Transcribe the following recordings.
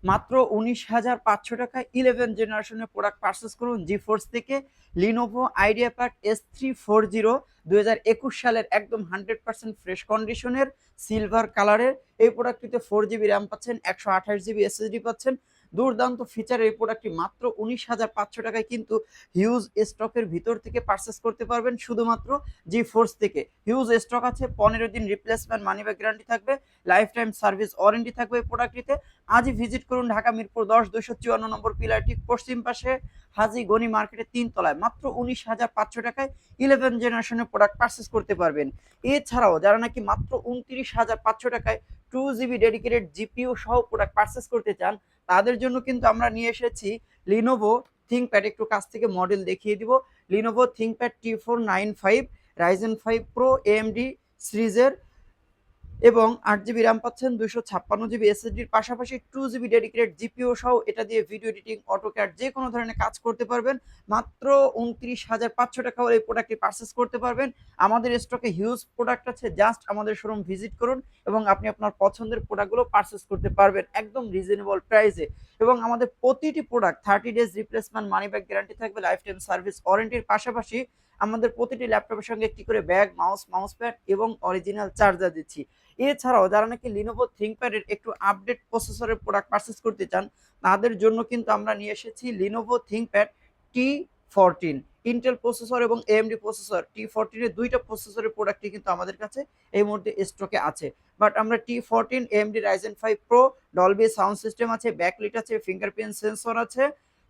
মাত্র 19,500 টাকায় 11 জেনারেশনের প্রোডাক্ট পারচেস করুন জিফোর্স থেকে। লিনোভো আইডিয়াপ্যাড S340 2021 সালের একদম 100% ফ্রেশ কন্ডিশনের সিলভার কালারের এই প্রোডাক্টটিতে 4GB র্যাম পাচ্ছেন, 128GB SSD পাচ্ছেন। দুর্দান্ত ফিচার এই প্রোডাক্টটি মাত্র 19,500 টাকায় কিন্তু হিউজ স্টকের ভিতর থেকে পারচেস করতে পারবেন শুধুমাত্র জিফোর্স থেকে। হিউজ স্টক আছে, 15 দিন রিপ্লেসমেন্ট মানি ব্যাক গ্যারান্টি থাকবে, লাইফ টাইম সার্ভিস ওয়ারেন্টি থাকবে এই প্রোডাক্টটিতে। আজই ভিজিট করুন ঢাকা মিরপুর 10 254 নম্বর পিলার ঠিক পশ্চিম পাশে হাজি গনি মার্কেটের 3 তলায় মাত্র 19,500 টাকায় 11 জেনারেশনের প্রোডাক্ট পারচেস করতে পারবেন। এছাড়াও যারা নাকি মাত্র 29,500 টাকায় 2GB ডেডিকেটেড জিপিইউ সহ প্রোডাক্ট পারচেস করতে চান তাদের জন্য কিন্তু আমরা নিয়ে এসেছি লিনোভো থিংকপ্যাড। একটু কাছ থেকে মডেল দেখিয়ে দিব। Lenovo ThinkPad T495 Ryzen 5 pro AMD সিরিজের এবং 8GB র্যাম পাচ্ছেন, 256GB SSDর পাশাপাশি 2GB ডেডিকেটেড জিপিইউ সহ এটা দিয়ে ভিডিও এডিটিং, অটোক্যাড যে কোনো ধরনের কাজ করতে পারবেন। মাত্র 29,500 টাকা হলে এই প্রোডাক্টটি পারচেস করতে পারবেন। আমাদের স্টকে হিউজ প্রোডাক্ট আছে, জাস্ট আমাদের শোরুম ভিজিট করুন এবং আপনি আপনার পছন্দের প্রোডাক্টগুলো পারচেস করতে পারবেন একদম রিজনেবল প্রাইসে। এবং আমাদের প্রতিটি product 30 days replacement money back guarantee থাকবে, লাইফ টাইম সার্ভিস ওয়ারেন্টির পাশাপাশি আমাদের প্রতিটি ল্যাপটপের সঙ্গে একটি করে ব্যাগ, মাউস প্যাড এবং অরিজিনাল চার্জার দিচ্ছি। এছাড়াও যারা নাকি লিনোভো থিংকপ্যাডের একটু আপডেট প্রসেসরের প্রোডাক্ট পারচেস করতে চান তাদের জন্য কিন্তু আমরা নিয়ে এসেছি Lenovo ThinkPad T14 Intel processor এবং AMD প্রসেসর। T14 এর দুইটা প্রসেসরের প্রোডাক্টই কিন্তু আমাদের কাছে এই মুহূর্তে স্টকে আছে। বাট আমরা T14 AMD Ryzen 5 Pro Dolby sound system আছে, ব্যাকলিট আছে, ফিঙ্গারপ্রিন্ট সেন্সর আছে,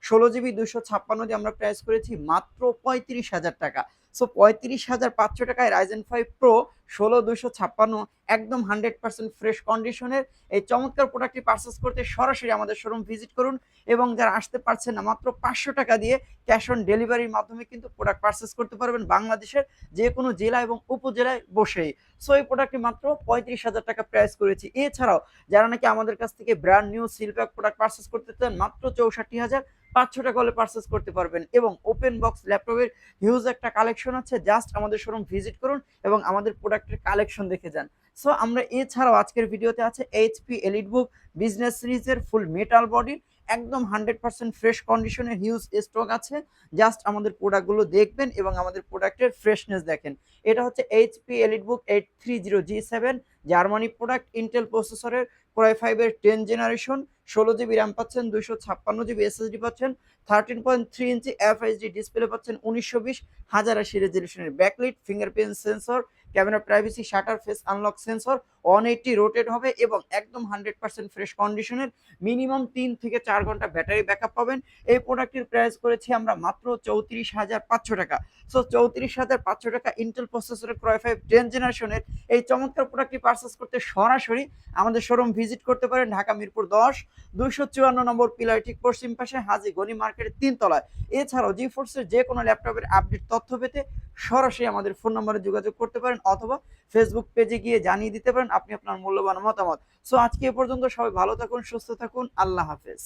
16GB 256 দিয়ে আমরা প্রাইস করেছি মাত্র 35,000 টাকা। সো 35,500 টাকায় Ryzen 5 Pro 16 256 একদম 100% ফ্রেশ কন্ডিশনের এই চমৎকার প্রোডাক্টটি পারচেস করতে সরাসরি আমাদের শোরুম ভিজিট করুন। এবং যারা আসতে পারছেন না মাত্র 500 টাকা দিয়ে ক্যাশ অন ডেলিভারির মাধ্যমে কিন্তু প্রোডাক্ট পারচেস করতে পারবেন বাংলাদেশের যে কোনো জেলা এবং উপজেলায় বসেই। সো এই প্রোডাক্টটি মাত্র 35,000 টাকা প্রাইস করেছি। এছাড়াও যারা নাকি আমাদের কাছ থেকে brand new seal pack product purchase করতে চান মাত্র 64,500 টাকা হলে পারচেস করতে পারবেন। এবং ওপেন বক্স ল্যাপটপের হিউজ একটা কালেকশন আছে, জাস্ট আমাদের শোরুম ভিজিট করুন এবং আমাদের প্রোডাক্টের কালেকশন দেখে যান। সো আমরা এছাড়াও আজকের ভিডিওতে আছে এইচপি এলিটবুক বিজনেস সিরিজের ফুল মেটাল বডির একদম 100% ফ্রেশ কন্ডিশনের হিউজ স্টক আছে, জাস্ট আমাদের প্রোডাক্টগুলো দেখবেন এবং আমাদের প্রোডাক্টের ফ্রেশনেস দেখেন। এটা হচ্ছে HP EliteBook 830G7 Germany product, Intel প্রসেসরের কোর i5 এর 10 জেনারেশন, 16GB র্যাম পাচ্ছেন, 256GB SSD পাচ্ছেন, 13.3 ইঞ্চি FHD ডিসপ্লে পাচ্ছেন, 1920x1080 রেজলিউশনের backlit, fingerprint sensor, camera privacy, shutter, face unlock sensor, 180 rotate হবে এবং একদম 100% ফ্রেশ কন্ডিশনের মিনিমাম 3 থেকে 4 ঘন্টা ব্যাটারি ব্যাকআপ পাবেন। এই প্রোডাক্টের প্রাইস করেছি আমরা মাত্র 34,500 টাকা। সো 34,500 টাকা ইন্টেল প্রসেসরের কোর i5 10 জেনারেশনের এই চমৎকার প্রোডাক্টটি পারচেস করতে সরাসরি আমাদের শোরুম ভিজিট করতে পারেন ঢাকা মিরপুর 10 254 নম্বর পিলার ঠিক পশ্চিম পাশে হাজি গনি মার্কেটের 3 তলায়। এছাড়াও জিফোর্সের যে কোনো ল্যাপটপের আপডেট তথ্য পেতে সরাসরি আমাদের ফোন নম্বরে যোগাযোগ করতে পারেন অথবা ফেসবুক পেজে গিয়ে জানিয়ে দিতে পারেন আপনি আপনার মূল্যবান মতামত। সো আজকে এ পর্যন্ত, সবাই ভালো থাকুন, সুস্থ থাকুন, আল্লাহ হাফেজ।